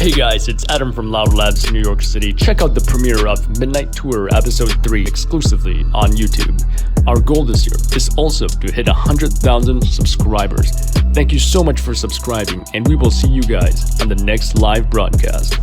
Hey guys, it's Adam from Loud Labs, New York City. Check out the premiere of Midnight Tour Episode 3 exclusively on YouTube. Our goal this year is also to hit 100,000 subscribers. Thank you so much for subscribing, and we will see you guys on the next live broadcast.